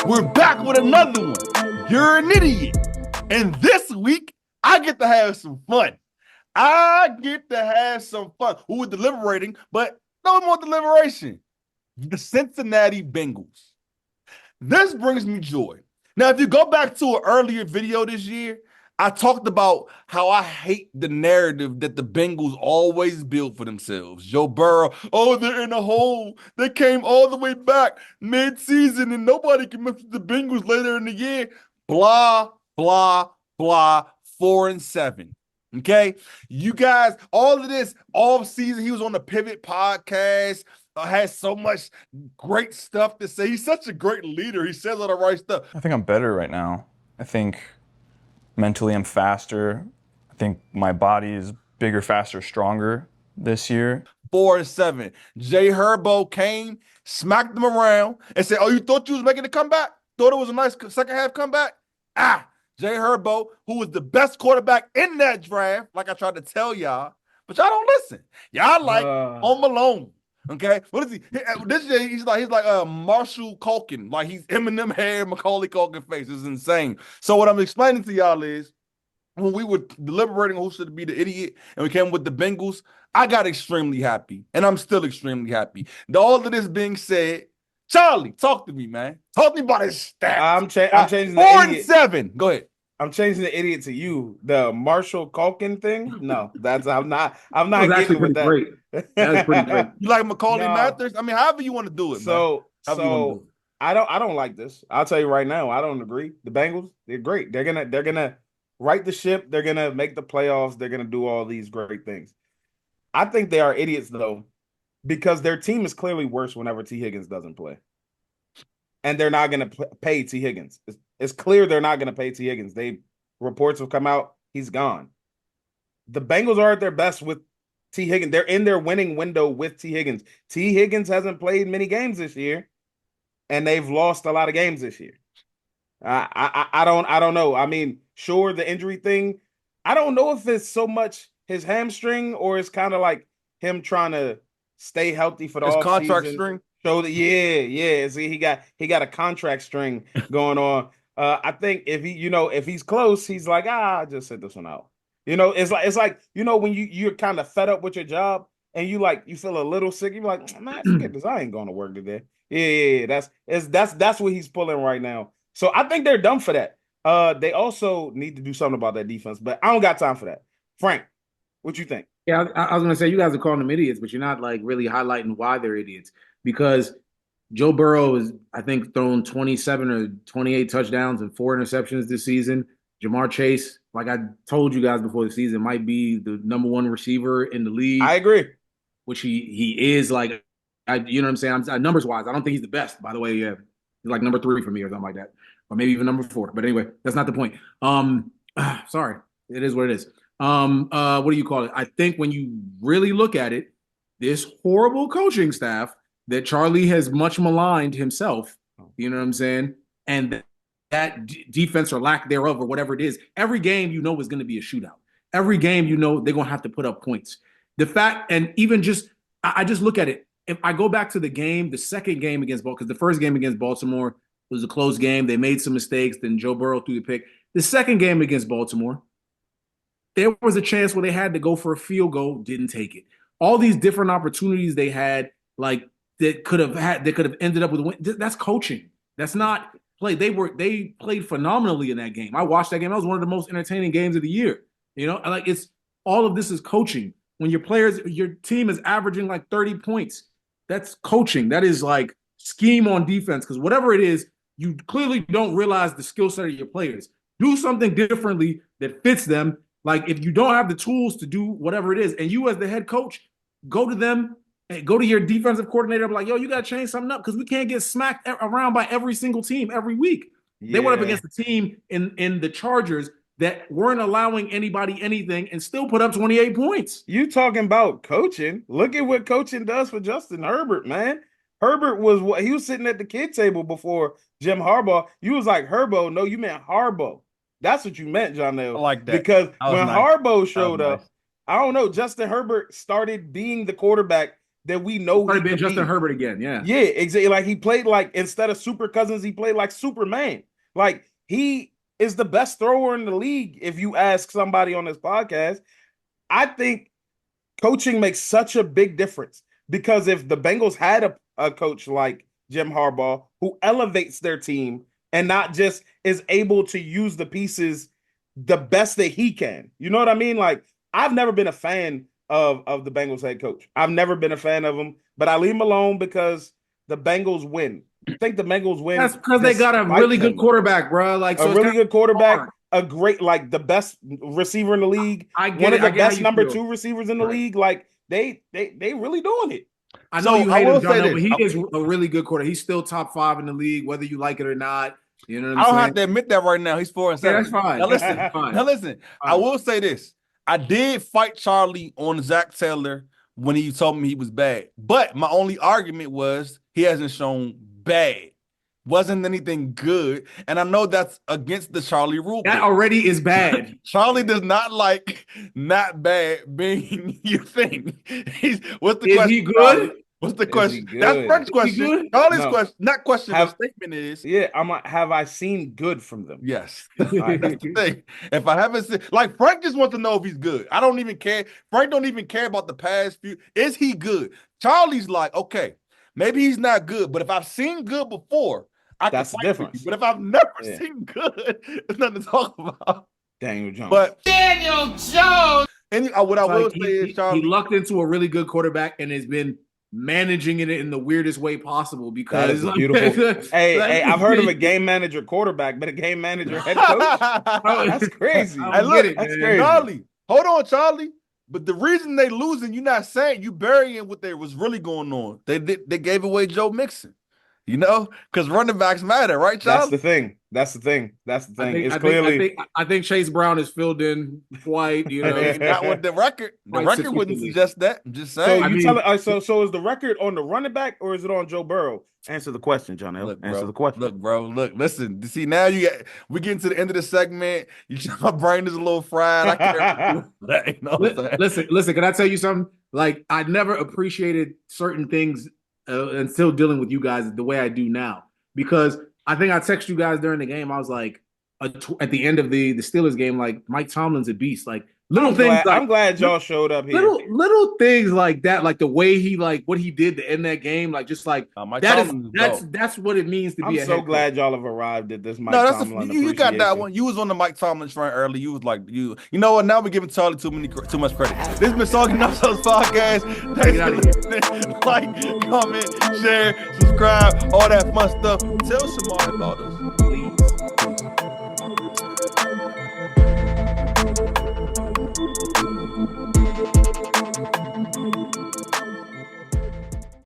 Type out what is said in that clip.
We're back with another one. You're an idiot. And this week, I get to have some fun. We're deliberating, but no more deliberation. The Cincinnati Bengals. This brings me joy. Now, if you go back to an earlier video this year, I talked about how I hate the narrative that the Bengals always build for themselves. Joe Burrow, oh, they're in a hole. They came all the way back mid-season and nobody can mess with the Bengals later in the year. Blah, blah, blah, 4-7. Okay? You guys, all of this off season, he was on the Pivot podcast, has so much great stuff to say. He's such a great leader. He says all the right stuff. I think I'm better right now. I think mentally I'm faster. I think my body is bigger, faster, stronger this year. 4-7. Jay Herbo came, smacked them around, and said, oh, you thought you was making a comeback? Thought it was a nice second half comeback? Jay Herbo, who was the best quarterback in that draft, like I tried to tell y'all, but y'all don't listen. Y'all like Home Alone. Okay, what is he? This year he's like Marshall Culkin, like he's Eminem hair, Macaulay Culkin face. It's insane. So what I'm explaining to y'all is, when we were deliberating who should be the idiot, and we came with the Bengals, I got extremely happy, and I'm still extremely happy. All of this being said, Charlie, talk to me, man. Talk to me about his stats. I'm changing the 4-7. Go ahead. I'm changing the idiot to you. The Marshall Culkin thing? No, I'm not getting with that. Great. That was pretty great. You like Macaulay Mathers? I mean, however you want to do it, man. I don't like this. I'll tell you right now, I don't agree. The Bengals, they're great. They're gonna right the ship. They're gonna make the playoffs. They're gonna do all these great things. I think they are idiots though, because their team is clearly worse whenever T. Higgins doesn't play, and they're not gonna pay T. Higgins. It's clear they're not gonna pay T. Higgins. Reports have come out, he's gone. The Bengals are at their best with T. Higgins. They're in their winning window with T. Higgins. T. Higgins hasn't played many games this year, and they've lost a lot of games this year. I don't know. I mean, sure, the injury thing, I don't know if it's so much his hamstring or it's kind of like him trying to stay healthy for the offseason. Contract string. So yeah. See, he got a contract string going on. I think if he's close, he's like, just sit this one out. It's like when you're kind of fed up with your job and you feel a little sick, you're like, man, forget this. I ain't going to work today. Yeah. That's what he's pulling right now. So I think they're done for that. They also need to do something about that defense, but I don't got time for that. Frank, what you think? Yeah, I was going to say, you guys are calling them idiots, but you're not really highlighting why they're idiots, because Joe Burrow has, I think, thrown 27 or 28 touchdowns and 4 interceptions this season. Jamar Chase, like I told you guys before the season, might be the number 1 receiver in the league. I agree. Which he is, like, you know what I'm saying? Numbers-wise, I don't think he's the best, by the way. Yeah, he's like number 3 for me or something like that. Or maybe even number 4. But anyway, that's not the point. Sorry. It is what it is. What do you call it? I think when you really look at it, this horrible coaching staff that Charlie has much maligned himself, you know what I'm saying? And that defense or lack thereof or whatever it is, every game is going to be a shootout. Every game they're going to have to put up points. The fact, and even just, I just look at it. If I go back to the second game against Baltimore, because the first game against Baltimore was a close game. They made some mistakes. Then Joe Burrow threw the pick. The second game against Baltimore, there was a chance where they had to go for a field goal, didn't take it. All these different opportunities they had, that could have ended up with a win. That's coaching. That's not play. They played phenomenally in that game. I watched that game. That was one of the most entertaining games of the year. It's all of this is coaching. When your team is averaging like 30 points, that's coaching. That is like scheme on defense, because whatever it is, you clearly don't realize the skill set of your players. Do something differently that fits them. Like if you don't have the tools to do whatever it is, and you as the head coach, go to them and go to your defensive coordinator and be like, yo, you got to change something up because we can't get smacked around by every single team every week. Yeah. They went up against the team in the Chargers that weren't allowing anybody anything and still put up 28 points. You talking about coaching? Look at what coaching does for Justin Herbert, man. Herbert he was sitting at the kid table before Jim Harbaugh. You was like, Herbo. No, you meant Harbaugh. That's what you meant, Jonell. I like that. Because when Harbaugh showed up, I don't know, Justin Herbert started being the quarterback that we know Started he being could Justin be. Herbert again. Yeah. Yeah, exactly. Like he played like instead of Super Cousins, he played like Superman. Like he is the best thrower in the league. If you ask somebody on this podcast, I think coaching makes such a big difference because if the Bengals had a coach like Jim Harbaugh who elevates their team and not just is able to use the pieces the best that he can, you know what I mean? Like I've never been a fan of the Bengals head coach. I've never been a fan of him, but I leave him alone because the Bengals win. I think the Bengals win. That's because they got a really good quarterback, bro. Like a really good quarterback, a great, like the best receiver in the league, I get one it. of the I get how best you number feel. 2 receivers in the league. Like they really doing it. I know So, you I hate will him, John, say but this. he is a really good quarterback. He's still top 5 in the league, whether you like it or not. You know what I'm I don't saying? have to admit that right now. He's 4-7. Yeah, that's fine. Now listen. That's fine. Now listen. I Fine. will say this. I did fight Charlie on Zach Taylor when he told me he was bad. But my only argument was he hasn't shown bad. Wasn't anything good. And I know that's against the Charlie rule. That already is bad. Charlie does not like not bad being your thing. What's the Is question? he good? Charlie? What's the Is question? he That's good? Frank's question. good? Charlie's No. question, not question. Have- the statement is Yeah, have I seen good from them? yes. That's the thing. If I haven't seen, like Frank just wants to know if he's good. I don't even care. Frank don't even care about the past few. Is he good? Charlie's like, okay, maybe he's not good, but if I've seen good before, That's the can fight with difference. you. But if I've never Yeah. seen good, there's nothing to talk about. Daniel Jones. But Daniel Jones. and what I will Like, say is, Charlie, he lucked into a really good quarterback and has been managing it in the weirdest way possible that because is beautiful. hey, I've heard of a game manager quarterback, but a game manager head coach? That's crazy. I Hey, don't look, get it, that's man. crazy. Charlie, hold on, Charlie. But the reason they losing, you're not saying you burying what they was really going on. They gave away Joe Mixon, you know, because running backs matter, right, Charlie? That's the thing. That's the thing. That's the thing. It's I clearly think Chase Brown is filled in quite, you know. Not with the record. The Quite record wouldn't sufficiently. suggest that. I'm just so. saying. You mean- tell it. So is the record on the running back or is it on Joe Burrow? Answer the question, John L. Look, Answer bro, the question. Look, bro. Look, listen. See, now we're getting to the end of the segment. My brain is a little fried. I can't. You know what I'm saying? Listen. Can I tell you something? Like I never appreciated certain things until dealing with you guys the way I do now. Because I think I texted you guys during the game. I was like, at the end of the Steelers game, like Mike Tomlin's a beast. Like little things. I'm glad y'all showed up here. Little things like that, like the way he what he did to end that game, like just like Mike that is Tomlin is dope. that's what it means to I'm be a so head glad y'all have arrived at this Mike No, that's Tomlin you got that appreciation. one. You was on the Mike Tomlin train early. You was like, you know what? Now we're giving Charlie too much credit. This has been Soggy Nachos podcast. Thanks for listening. Like, comment, share, subscribe, all that fun stuff. Tell somebody about us. Please.